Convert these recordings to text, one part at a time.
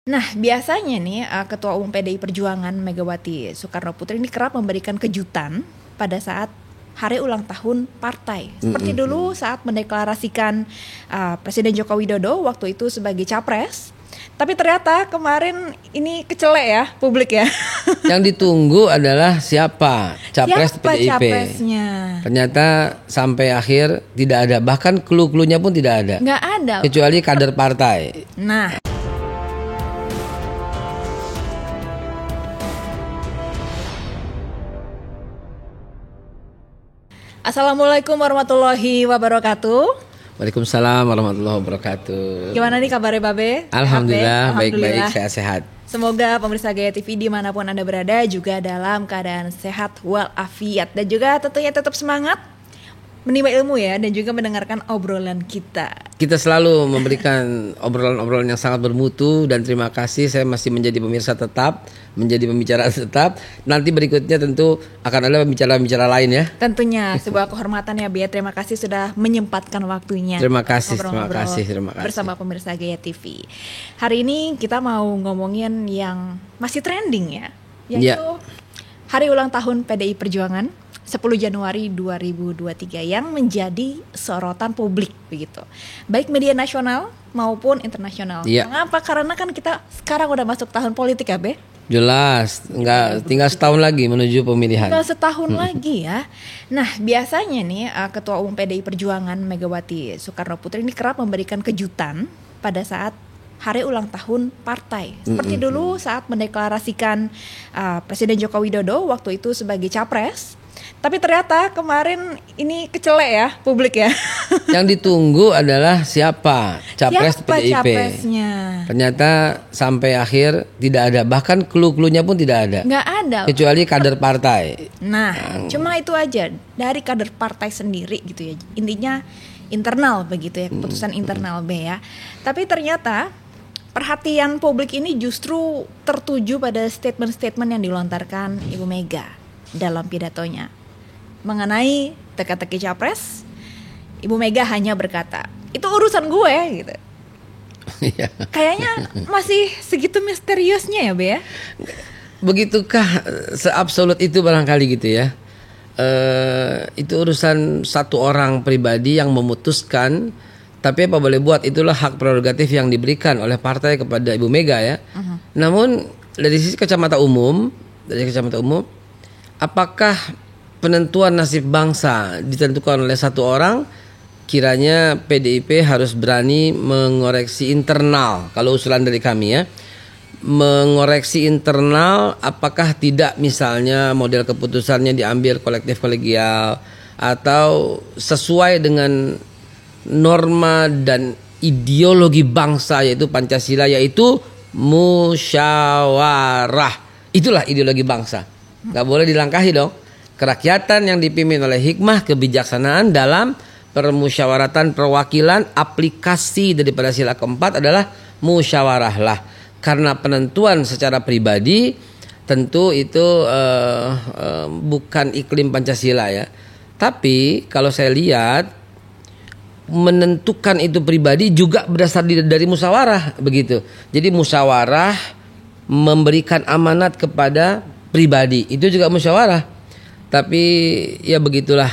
Nah, biasanya nih Ketua Umum PDI Perjuangan Megawati Soekarno Putri ini kerap memberikan kejutan pada saat hari ulang tahun partai. Seperti dulu saat mendeklarasikan Presiden Joko Widodo waktu itu sebagai capres. Tapi ternyata kemarin ini kecelek ya publik ya. Yang ditunggu adalah siapa capres Siapa PDIP. capresnya? Ternyata sampai akhir tidak ada, bahkan clue-cluenya pun tidak ada. Nggak ada. Kecuali kader partai. Nah, Assalamualaikum warahmatullahi wabarakatuh. Waalaikumsalam warahmatullahi wabarakatuh. Gimana nih kabarnya Babe? Alhamdulillah, Sehat, Be? baik-baik, sehat-sehat. Semoga pemirsa Gaya TV dimanapun Anda berada juga dalam keadaan sehat walafiat dan juga tentunya tetap semangat menimba ilmu ya dan juga mendengarkan obrolan kita. Kita selalu memberikan obrolan-obrolan yang sangat bermutu dan terima kasih, saya masih menjadi pemirsa tetap, menjadi pembicara tetap. Nanti berikutnya tentu akan ada pembicara-pembicara lain ya. Tentunya sebuah kehormatan ya Bia. Terima kasih sudah menyempatkan waktunya. Terima kasih. Bersama pemirsa Gaya TV. Hari ini kita mau ngomongin yang masih trending ya, yaitu hari ulang tahun PDI Perjuangan 10 Januari 2023 yang menjadi sorotan publik begitu. Baik media nasional maupun internasional. Mengapa? Karena kan kita sekarang udah masuk tahun politik ya, Be? Jelas, tinggal setahun lagi menuju pemilihan. Tinggal setahun lagi ya. Nah, biasanya nih Ketua Umum PDI Perjuangan Megawati Soekarno Putri ini kerap memberikan kejutan pada saat hari ulang tahun partai. Seperti dulu saat mendeklarasikan Presiden Joko Widodo waktu itu sebagai capres. Tapi ternyata kemarin ini kecelek ya publik ya. Yang ditunggu adalah siapa capres siapa PDIP. Capresnya? Ternyata sampai akhir tidak ada, bahkan clue-cluenya pun tidak ada. Nggak ada. Kecuali kader partai. Nah, cuma itu aja dari kader partai sendiri gitu ya. Intinya internal begitu ya, keputusan internal B ya. Tapi ternyata perhatian publik ini justru tertuju pada statement-statement yang dilontarkan Ibu Mega dalam pidatonya mengenai teka-teki capres. Ibu Mega hanya berkata, itu urusan gue gitu. Kayaknya masih segitu misteriusnya ya Be ya. Begitukah seabsolut itu barangkali gitu ya. Itu urusan satu orang pribadi yang memutuskan. Tapi apa boleh buat, itulah hak prerogatif yang diberikan oleh partai kepada Ibu Mega ya. Namun dari sisi kacamata umum, apakah penentuan nasib bangsa ditentukan oleh satu orang? Kiranya PDIP harus berani mengoreksi internal. Kalau usulan dari kami ya, mengoreksi internal, apakah tidak misalnya model keputusannya diambil kolektif kolegial atau sesuai dengan norma dan ideologi bangsa yaitu Pancasila, yaitu musyawarah. Itulah ideologi bangsa. Gak boleh dilangkahi dong. Kerakyatan yang dipimpin oleh hikmah kebijaksanaan dalam permusyawaratan perwakilan, aplikasi daripada sila keempat adalah musyawarahlah. Karena penentuan secara pribadi tentu itu bukan iklim Pancasila ya. Tapi kalau saya lihat menentukan itu pribadi juga berasal dari musyawarah begitu. Jadi musyawarah memberikan amanat kepada pribadi, itu juga musyawarah. Tapi ya begitulah,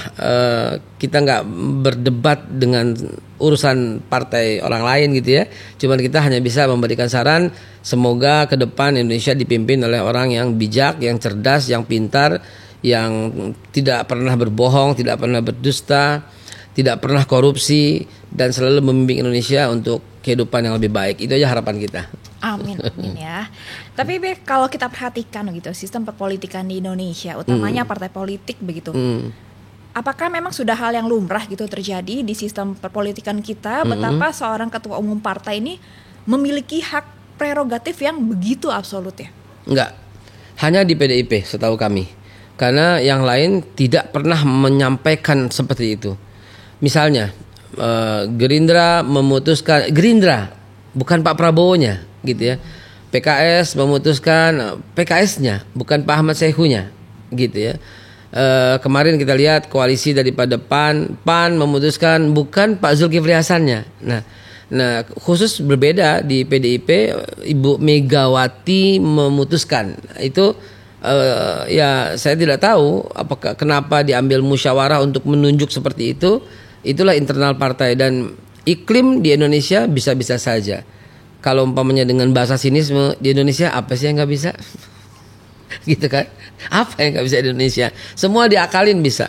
kita nggak berdebat dengan urusan partai orang lain gitu ya. Cuman kita hanya bisa memberikan saran, semoga ke depan Indonesia dipimpin oleh orang yang bijak, yang cerdas, yang pintar, yang tidak pernah berbohong, tidak pernah berdusta, tidak pernah korupsi, dan selalu membimbing Indonesia untuk kehidupan yang lebih baik. Itu aja harapan kita. Amin ya. Tapi Be, kalau kita perhatikan gitu sistem perpolitikan di Indonesia, utamanya partai politik begitu. Apakah memang sudah hal yang lumrah gitu terjadi di sistem perpolitikan kita, betapa seorang ketua umum partai ini memiliki hak prerogatif yang begitu absolut ya? Enggak. Hanya di PDIP setahu kami. Karena yang lain tidak pernah menyampaikan seperti itu. Misalnya Gerindra memutuskan, Gerindra bukan Pak Prabowo-nya gitu ya. PKS memutuskan, PKS-nya bukan Pak Ahmad Saihu-nya gitu ya. Kemarin kita lihat koalisi daripada PAN memutuskan bukan Pak Zulkifli Hasan-nya. Nah, Nah, khusus berbeda di PDIP, Ibu Megawati memutuskan itu. Ya saya tidak tahu apakah kenapa diambil musyawarah untuk menunjuk seperti itu. Itulah internal partai, dan iklim di Indonesia bisa-bisa saja. Kalau umpamanya dengan bahasa sinisme, di Indonesia apa sih yang nggak bisa? Gitu kan? Apa yang nggak bisa di Indonesia? Semua diakalin bisa.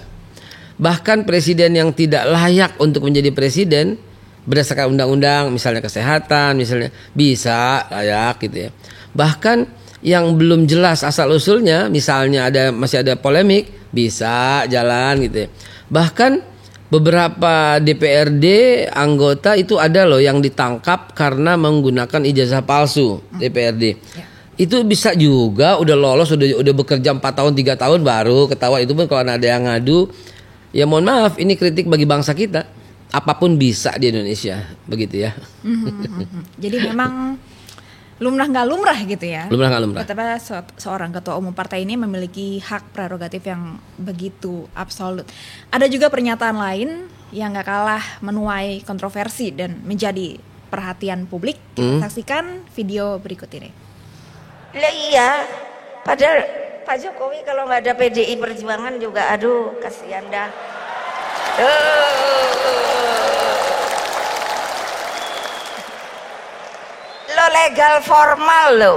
Bahkan presiden yang tidak layak untuk menjadi presiden berdasarkan undang-undang, misalnya kesehatan, misalnya bisa layak gitu ya. Bahkan yang belum jelas asal usulnya, misalnya masih ada polemik, bisa jalan gitu ya. Bahkan beberapa DPRD anggota itu ada loh yang ditangkap karena menggunakan ijazah palsu DPRD. Itu bisa juga udah lolos, udah bekerja 4 tahun 3 tahun baru ketahuan. Itu pun kalau ada yang ngadu, ya mohon maaf, ini kritik bagi bangsa kita. Apapun bisa di Indonesia, begitu ya. Jadi memang lumrah nggak lumrah gitu ya. Lumrah nggak lumrah. Betapa seorang ketua umum partai ini memiliki hak prerogatif yang begitu absolut. Ada juga pernyataan lain yang nggak kalah menuai kontroversi dan menjadi perhatian publik. Kita saksikan video berikut ini. Lah iya, padahal Pak Jokowi kalau nggak ada PDI Perjuangan juga, aduh kasihan dah. Lo legal formal lo.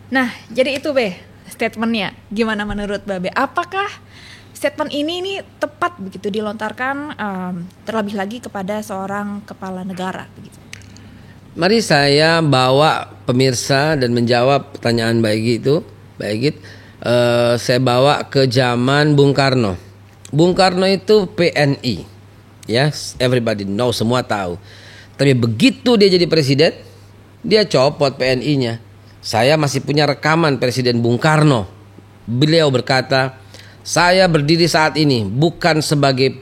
Nah, jadi itu Be, statementnya. Gimana menurut Babe? Apakah statement ini tepat begitu dilontarkan terlebih lagi kepada seorang kepala negara begitu? Mari saya bawa pemirsa dan menjawab pertanyaan Mbak Egit. Saya bawa ke zaman Bung Karno. Bung Karno itu PNI. Yes, everybody know, semua tahu. Tapi begitu dia jadi presiden, dia copot PNI-nya. Saya masih punya rekaman Presiden Bung Karno. Beliau berkata, saya berdiri saat ini bukan sebagai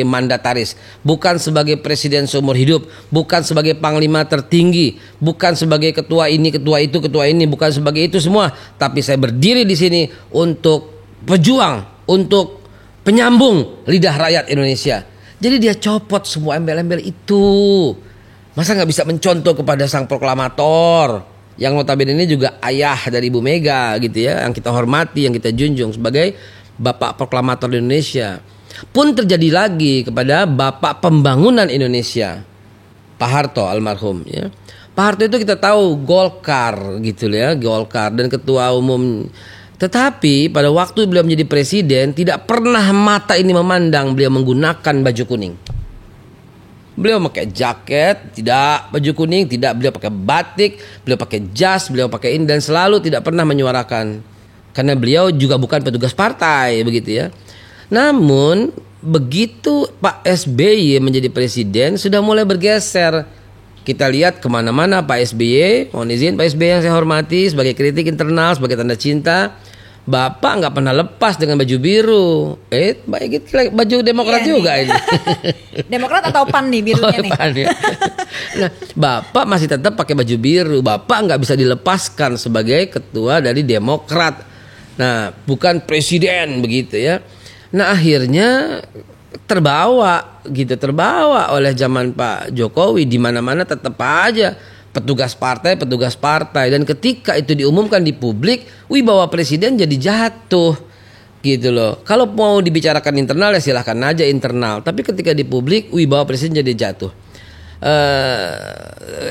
mandataris, bukan sebagai presiden seumur hidup, bukan sebagai panglima tertinggi, bukan sebagai ketua ini, ketua itu, ketua ini, bukan sebagai itu semua. Tapi saya berdiri di sini untuk pejuang, untuk penyambung lidah rakyat Indonesia. Jadi dia copot semua embel-embel itu. Masa gak bisa mencontoh kepada sang proklamator, yang notabene ini juga ayah dari Ibu Mega gitu ya, yang kita hormati, yang kita junjung sebagai Bapak Proklamator Indonesia. Pun terjadi lagi kepada Bapak Pembangunan Indonesia, Pak Harto almarhum ya. Pak Harto itu kita tahu Golkar gitu ya, Golkar dan ketua umum. Tetapi pada waktu beliau menjadi presiden, tidak pernah mata ini memandang beliau menggunakan baju kuning. Beliau pakai jaket, tidak baju kuning, tidak, beliau pakai batik, beliau pakai jas, beliau pakai ini, dan selalu tidak pernah menyuarakan. Karena beliau juga bukan petugas partai begitu ya. Namun begitu Pak SBY menjadi presiden, sudah mulai bergeser. Kita lihat kemana-mana Pak SBY, mohon izin Pak SBY yang saya hormati, sebagai kritik internal, sebagai tanda cinta, Bapak nggak pernah lepas dengan baju biru. Baik, baju Demokrat juga ini. Demokrat atau PAN nih birunya nih? PAN, ya. Nah, Bapak masih tetap pakai baju biru. Bapak nggak bisa dilepaskan sebagai ketua dari Demokrat. Nah, bukan presiden begitu ya. Nah, akhirnya terbawa oleh zaman Pak Jokowi, di mana-mana tetap aja petugas partai, dan ketika itu diumumkan di publik, wibawa presiden jadi jatuh gitu loh. Kalau mau dibicarakan internal ya silahkan aja internal, tapi ketika di publik wibawa presiden jadi jatuh.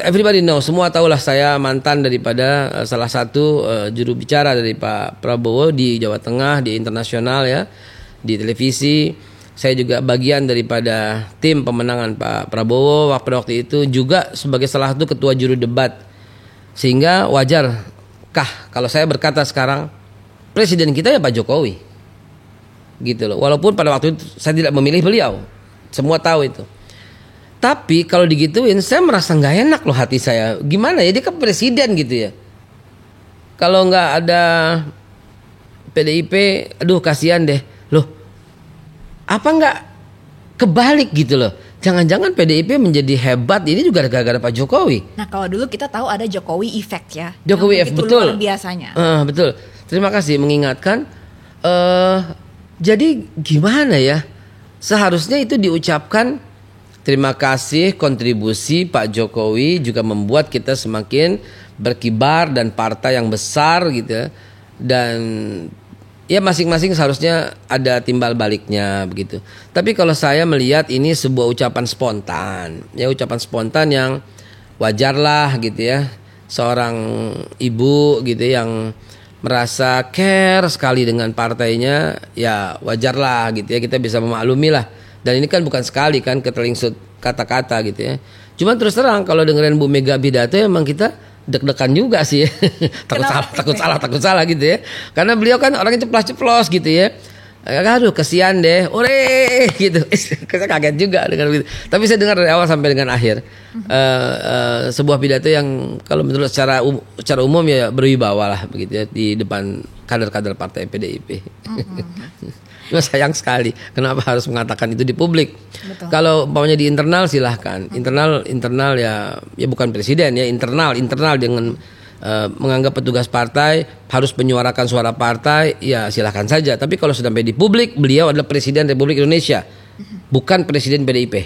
Everybody know, semua tahulah saya mantan daripada salah satu juru bicara dari Pak Prabowo di Jawa Tengah, di internasional ya, di televisi. Saya juga bagian daripada tim pemenangan Pak Prabowo waktu itu, juga sebagai salah satu ketua juru debat. Sehingga wajarkah kalau saya berkata sekarang presiden kita ya Pak Jokowi gitu loh. Walaupun pada waktu itu saya tidak memilih beliau, semua tahu itu. Tapi kalau digituin saya merasa gak enak loh hati saya. Gimana ya, dia kan presiden gitu ya. Kalau gak ada PDIP, aduh kasihan deh. Loh, apa nggak kebalik gitu loh? Jangan-jangan PDIP menjadi hebat ini juga gara-gara Pak Jokowi. Nah, kalau dulu kita tahu ada Jokowi effect ya. Jokowi effect, betul. Luar biasanya. Betul. Terima kasih mengingatkan. Jadi gimana ya? Seharusnya itu diucapkan terima kasih kontribusi Pak Jokowi juga membuat kita semakin berkibar dan partai yang besar gitu ya. Dan ya masing-masing seharusnya ada timbal baliknya begitu. Tapi kalau saya melihat ini sebuah ucapan spontan, ya ucapan spontan yang wajarlah gitu ya. Seorang ibu gitu yang merasa care sekali dengan partainya, ya wajarlah gitu ya, kita bisa memaklumi lah. Dan ini kan bukan sekali kan ketelingsut kata-kata gitu ya. Cuman terus terang kalau dengerin Bu Mega pidato emang kita deg-degan juga sih ya. takut salah gitu ya. Karena beliau kan orangnya ceplos-ceplos gitu ya. Aduh kesian deh, ore gitu. Saya kaget juga dengar gitu. Tapi saya dengar dari awal sampai dengan akhir. Sebuah pidato yang kalau menurut secara umum ya berwibawa lah begitu ya di depan kader-kader partai PDIP. Cuma sayang sekali kenapa harus mengatakan itu di publik. Betul. Kalau umpamanya di internal silahkan. Internal ya bukan presiden ya, internal dengan menganggap petugas partai harus menyuarakan suara partai, ya silahkan saja. Tapi kalau sudah sampai di publik, beliau adalah Presiden Republik Indonesia, bukan Presiden PDIP,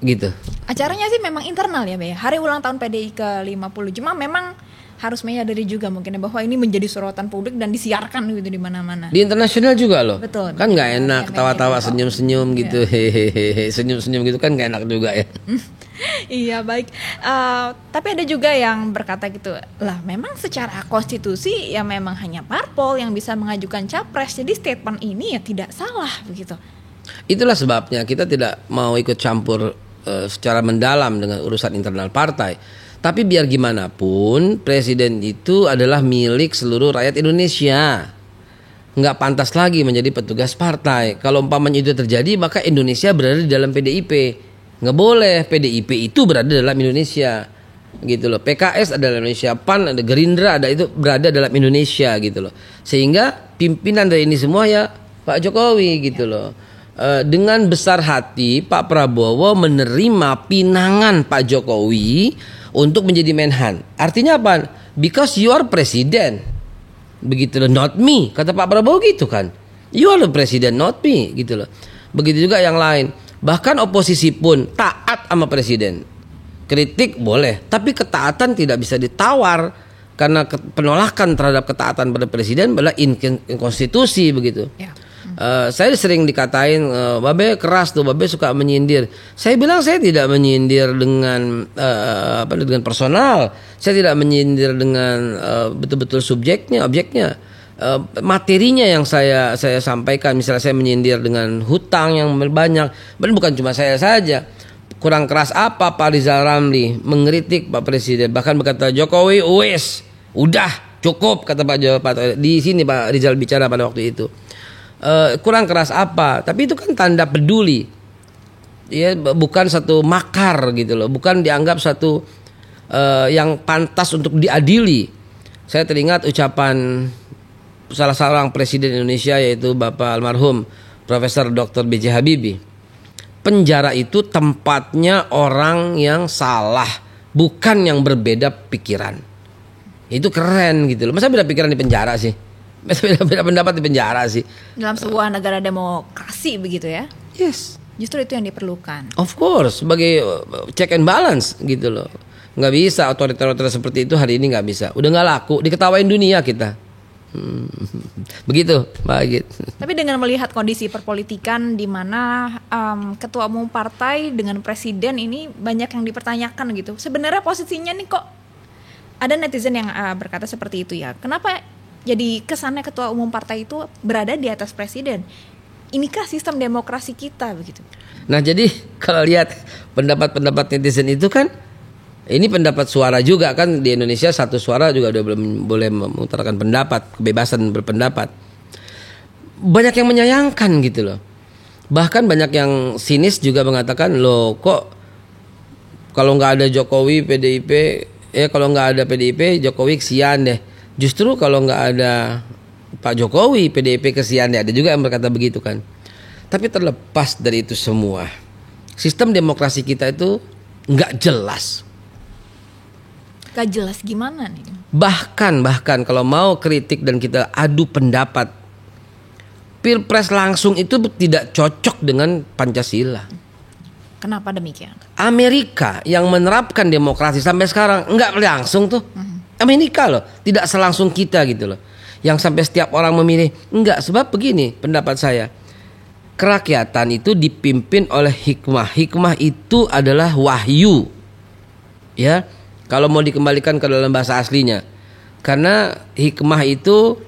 gitu. Acaranya sih memang internal ya, Be. Hari ulang tahun PDI ke-50. Cuma memang harus menyadari juga mungkin bahwa ini menjadi sorotan publik dan disiarkan gitu di mana-mana. Di internasional juga loh. Betul. Kan nggak enak Ya, ketawa-tawa senyum-senyum gitu, hehehe, senyum-senyum gitu kan nggak enak juga ya. Iya baik, tapi ada juga yang berkata gitu, lah memang secara konstitusi ya memang hanya parpol yang bisa mengajukan capres, jadi statement ini ya tidak salah begitu. Itulah sebabnya kita tidak mau ikut campur secara mendalam dengan urusan internal partai. Tapi biar gimana pun presiden itu adalah milik seluruh rakyat Indonesia. Nggak pantas lagi menjadi petugas partai. Kalau umpamanya itu terjadi maka Indonesia berada di dalam PDIP. Nggak boleh, PDIP itu berada dalam Indonesia gitu loh. PKS adalah Indonesia, PAN ada, Gerindra ada, itu berada dalam Indonesia gitu loh. Sehingga pimpinan dari ini semua ya Pak Jokowi gitu loh. Dengan besar hati Pak Prabowo menerima pinangan Pak Jokowi untuk menjadi Menhan. Artinya apa? Because you are president. Begitu loh, not me. Kata Pak Prabowo gitu kan. You are the president, not me gitu loh. Begitu juga yang lain. Bahkan oposisi pun taat sama presiden. Kritik boleh, tapi ketaatan tidak bisa ditawar. Karena penolakan terhadap ketaatan pada presiden adalah inkonstitusi begitu. Ya. Saya sering dikatain, Babe keras tuh, Babe suka menyindir. Saya bilang saya tidak menyindir dengan dengan personal. Saya tidak menyindir dengan betul-betul subjeknya, objeknya. Materinya yang saya sampaikan, misalnya saya menyindir dengan hutang yang banyak, dan bukan cuma saya saja. Kurang keras apa Pak Rizal Ramli mengkritik Pak Presiden, bahkan berkata Jokowi wes udah cukup, kata Pak Jokowi di sini. Pak Rizal bicara pada waktu itu. Kurang keras apa, tapi itu kan tanda peduli ya, bukan satu makar gitu loh, bukan dianggap satu yang pantas untuk diadili. Saya teringat ucapan salah seorang presiden Indonesia yaitu Bapak almarhum Profesor Dr. B.J. Habibie. Penjara itu tempatnya orang yang salah, bukan yang berbeda pikiran. Itu keren gitu loh. Masa beda pikiran di penjara sih? Beda pendapat di penjara sih. Dalam sebuah negara demokrasi begitu ya. Yes. Justru itu yang diperlukan. Of course, sebagai check and balance gitu loh. Nggak bisa otoriter seperti itu hari ini nggak bisa. Udah nggak laku, diketawain dunia kita. Begitu, Mbak Agit. Tapi dengan melihat kondisi perpolitikan di mana ketua umum partai dengan presiden ini banyak yang dipertanyakan gitu. Sebenarnya posisinya nih kok ada netizen yang berkata seperti itu ya. Kenapa jadi kesannya ketua umum partai itu berada di atas presiden? Inikah sistem demokrasi kita begitu? Nah jadi kalau lihat pendapat-pendapat netizen itu kan, ini pendapat suara juga kan, di Indonesia satu suara juga udah belum boleh mengutarakan pendapat, kebebasan berpendapat. Banyak yang menyayangkan gitu loh. Bahkan banyak yang sinis juga mengatakan, loh kok kalau nggak ada Jokowi PDIP, kalau nggak ada PDIP Jokowi kesian deh. Justru kalau nggak ada Pak Jokowi PDIP kesian deh. Ada juga yang berkata begitu kan. Tapi terlepas dari itu semua, sistem demokrasi kita itu nggak jelas. Gak jelas gimana nih? Bahkan kalau mau kritik dan kita adu pendapat, Pilpres langsung itu tidak cocok dengan Pancasila. Kenapa demikian? Amerika yang menerapkan demokrasi sampai sekarang enggak langsung tuh. Amerika loh, tidak selangsung kita gitu loh. Yang sampai setiap orang memilih, enggak, sebab begini pendapat saya. Kerakyatan itu dipimpin oleh hikmah. Hikmah itu adalah wahyu. Ya, kalau mau dikembalikan ke dalam bahasa aslinya. Karena hikmah itu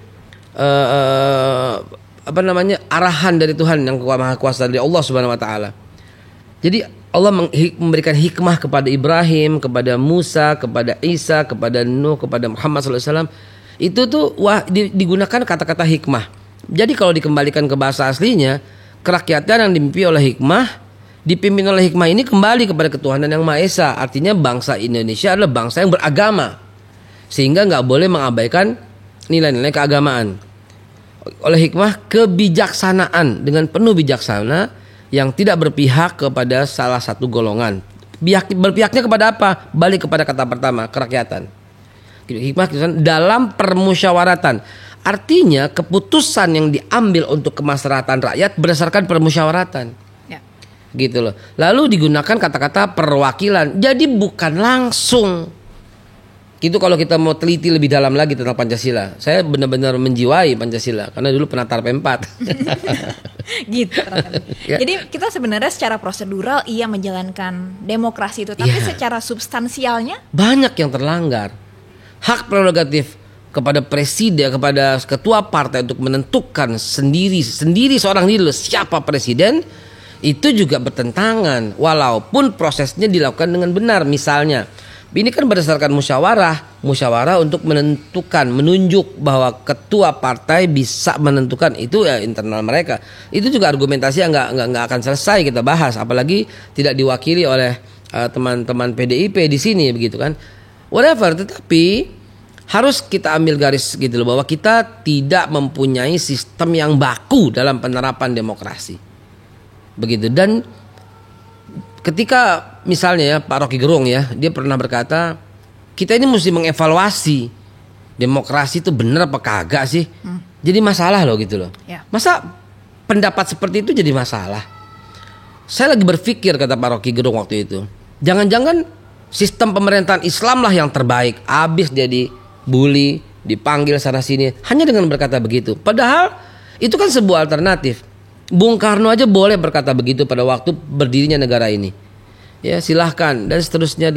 arahan dari Tuhan yang Maha Kuasa, dari Allah Subhanahu wa taala. Jadi Allah memberikan hikmah kepada Ibrahim, kepada Musa, kepada Isa, kepada Nuh, kepada Muhammad SAW. Itu tuh digunakan kata-kata hikmah. Jadi kalau dikembalikan ke bahasa aslinya, kerakyatan yang dipimpin oleh hikmah ini kembali kepada ketuhanan yang Maha Esa. Artinya bangsa Indonesia adalah bangsa yang beragama, sehingga nggak boleh mengabaikan nilai-nilai keagamaan. Oleh hikmah, kebijaksanaan dengan penuh bijaksana yang tidak berpihak kepada salah satu golongan. Berpihaknya kepada apa? Balik kepada kata pertama, kerakyatan. Hikmah dalam permusyawaratan. Artinya keputusan yang diambil untuk kemaslahatan rakyat berdasarkan permusyawaratan. Ya. Gitu loh. Lalu digunakan kata-kata perwakilan. Jadi bukan langsung. Gitu kalau kita mau teliti lebih dalam lagi tentang Pancasila. Saya benar-benar menjiwai Pancasila karena dulu pernah Tarp 4. Gitu. Ya. Jadi kita sebenarnya secara prosedural iya menjalankan demokrasi itu, tapi secara substansialnya banyak yang terlanggar. Hak prerogatif kepada presiden, kepada ketua partai untuk menentukan sendiri seorang diri siapa presiden itu juga bertentangan walaupun prosesnya dilakukan dengan benar. Misalnya ini kan berdasarkan musyawarah untuk menunjuk bahwa ketua partai bisa menentukan, itu ya internal mereka. Itu juga argumentasi yang nggak akan selesai kita bahas, apalagi tidak diwakili oleh teman-teman PDIP di sini begitu kan. Whatever, tetapi harus kita ambil garis gitu loh, bahwa kita tidak mempunyai sistem yang baku dalam penerapan demokrasi. Begitu. Dan ketika misalnya ya Pak Rocky Gerung ya, dia pernah berkata kita ini mesti mengevaluasi demokrasi itu benar apa kagak sih. Jadi masalah loh gitu loh. Ya. Masa pendapat seperti itu jadi masalah? Saya lagi berpikir, kata Pak Rocky Gerung waktu itu, jangan-jangan sistem pemerintahan Islam lah yang terbaik. Abis dia dibully, dipanggil sana sini hanya dengan berkata begitu. Padahal itu kan sebuah alternatif. Bung Karno aja boleh berkata begitu pada waktu berdirinya negara ini. Ya silahkan dan seterusnya.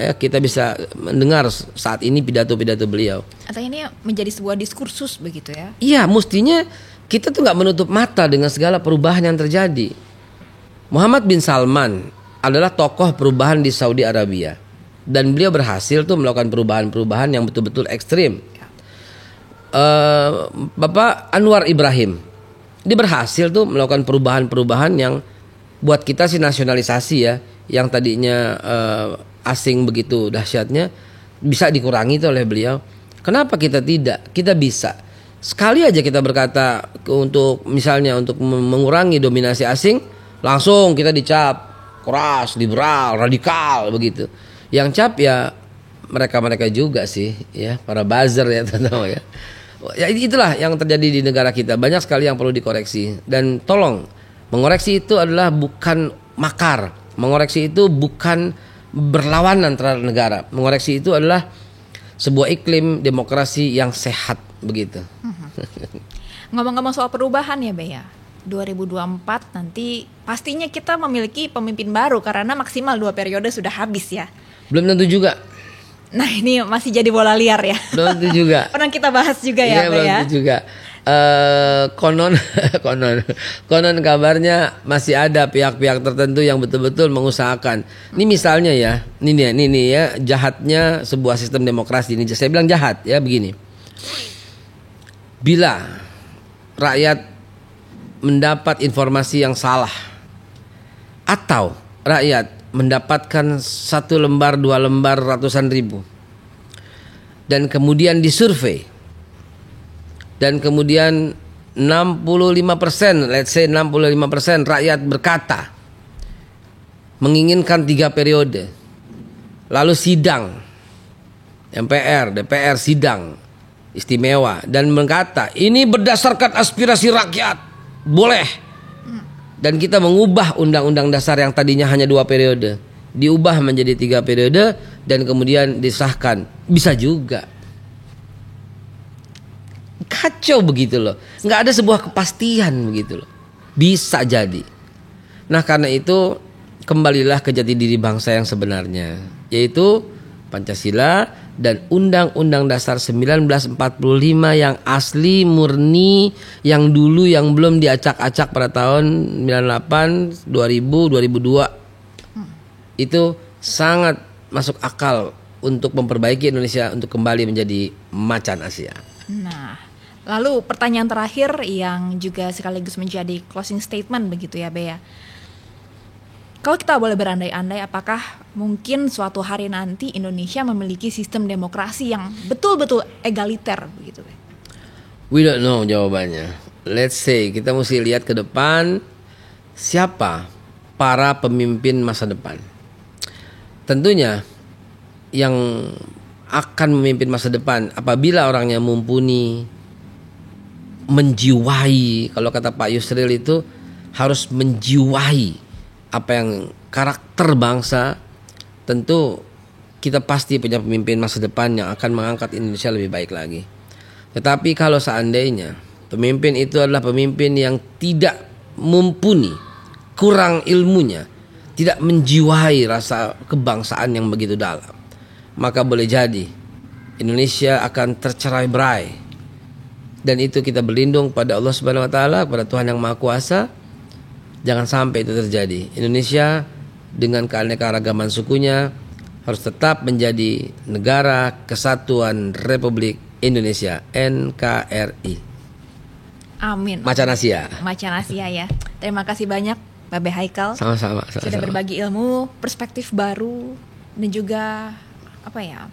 Ya, kita bisa mendengar saat ini pidato-pidato beliau. Atau ini menjadi sebuah diskursus begitu ya? Iya, mestinya kita tuh nggak menutup mata dengan segala perubahan yang terjadi. Muhammad bin Salman adalah tokoh perubahan di Saudi Arabia dan beliau berhasil tuh melakukan perubahan-perubahan yang betul-betul ekstrim. Bapak Anwar Ibrahim, dia berhasil tuh melakukan perubahan-perubahan yang buat kita sih nasionalisasi ya, yang tadinya asing begitu dahsyatnya bisa dikurangi tuh oleh beliau. Kenapa kita tidak? Kita bisa. Sekali aja kita berkata untuk misalnya untuk mengurangi dominasi asing, langsung kita dicap keras, liberal, radikal begitu. Yang cap ya mereka-mereka juga sih ya, para buzzer ya tahu ya. Ya itulah yang terjadi di negara kita. Banyak sekali yang perlu dikoreksi. Dan tolong, mengoreksi itu adalah bukan makar. Mengoreksi itu bukan berlawanan terhadap negara. Mengoreksi itu adalah sebuah iklim demokrasi yang sehat begitu. Ngomong-ngomong soal perubahan ya Bea, 2024 nanti pastinya kita memiliki pemimpin baru karena maksimal 2 periode sudah habis ya. Belum tentu juga. Nah ini masih jadi bola liar ya. Belum tentu juga. Pernah kita bahas juga ya, belum ya. tentu juga. Konon kabarnya masih ada pihak-pihak tertentu yang betul-betul mengusahakan. Ini misalnya ya, ini ya jahatnya sebuah sistem demokrasi ini. Saya bilang jahat ya begini. Bila rakyat mendapat informasi yang salah atau rakyat mendapatkan 1 lembar, 2 lembar, ratusan ribu dan kemudian disurvei dan kemudian 65%, let's say 65% rakyat berkata menginginkan 3 periode, lalu sidang MPR, DPR sidang istimewa dan berkata ini berdasarkan aspirasi rakyat, boleh. Dan kita mengubah undang-undang dasar yang tadinya hanya 2 periode, diubah menjadi 3 periode dan kemudian disahkan. Bisa juga. Kacau begitu loh. Nggak ada sebuah kepastian begitu loh. Bisa jadi. Nah karena itu kembalilah ke jati diri bangsa yang sebenarnya, yaitu Pancasila dan Undang-Undang Dasar 1945 yang asli, murni, yang dulu yang belum diacak-acak pada tahun 98, 2000, 2002. Itu sangat masuk akal untuk memperbaiki Indonesia untuk kembali menjadi macan Asia. Nah, lalu pertanyaan terakhir yang juga sekaligus menjadi closing statement begitu ya, Bea. Kalau kita boleh berandai-andai, apakah mungkin suatu hari nanti Indonesia memiliki sistem demokrasi yang betul-betul egaliter begitu? We don't know jawabannya. Let's say kita mesti lihat ke depan, siapa para pemimpin masa depan. Tentunya yang akan memimpin masa depan apabila orangnya mumpuni, menjiwai, kalau kata Pak Yusril itu harus menjiwai apa yang karakter bangsa, tentu kita pasti punya pemimpin masa depan yang akan mengangkat Indonesia lebih baik lagi. Tetapi kalau seandainya pemimpin itu adalah pemimpin yang tidak mumpuni, kurang ilmunya, tidak menjiwai rasa kebangsaan yang begitu dalam, maka boleh jadi Indonesia akan tercerai-berai. Dan itu kita berlindung pada Allah Subhanahu wa taala, pada Tuhan yang Maha Kuasa. Jangan sampai itu terjadi. Indonesia dengan keanekaragaman sukunya harus tetap menjadi Negara Kesatuan Republik Indonesia, NKRI. Amin. Macan Asia. Macan Asia ya. Terima kasih banyak Babe Haikal. Sama-sama. Sudah berbagi ilmu, perspektif baru, dan juga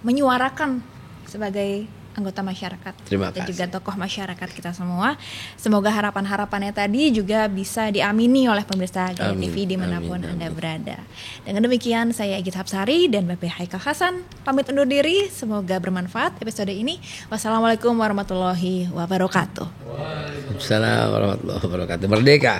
menyuarakan sebagai anggota masyarakat Terima dan kasih. juga tokoh masyarakat kita semua. Semoga harapan-harapannya tadi juga bisa diamini oleh pemirsa Gaya TV dimanapun Anda berada. Dengan demikian saya Egit Hapsari dan Babe Haikal Hasan pamit undur diri. Semoga bermanfaat episode ini. Wassalamualaikum warahmatullahi wabarakatuh. Waalaikumsalam warahmatullahi wabarakatuh. Merdeka.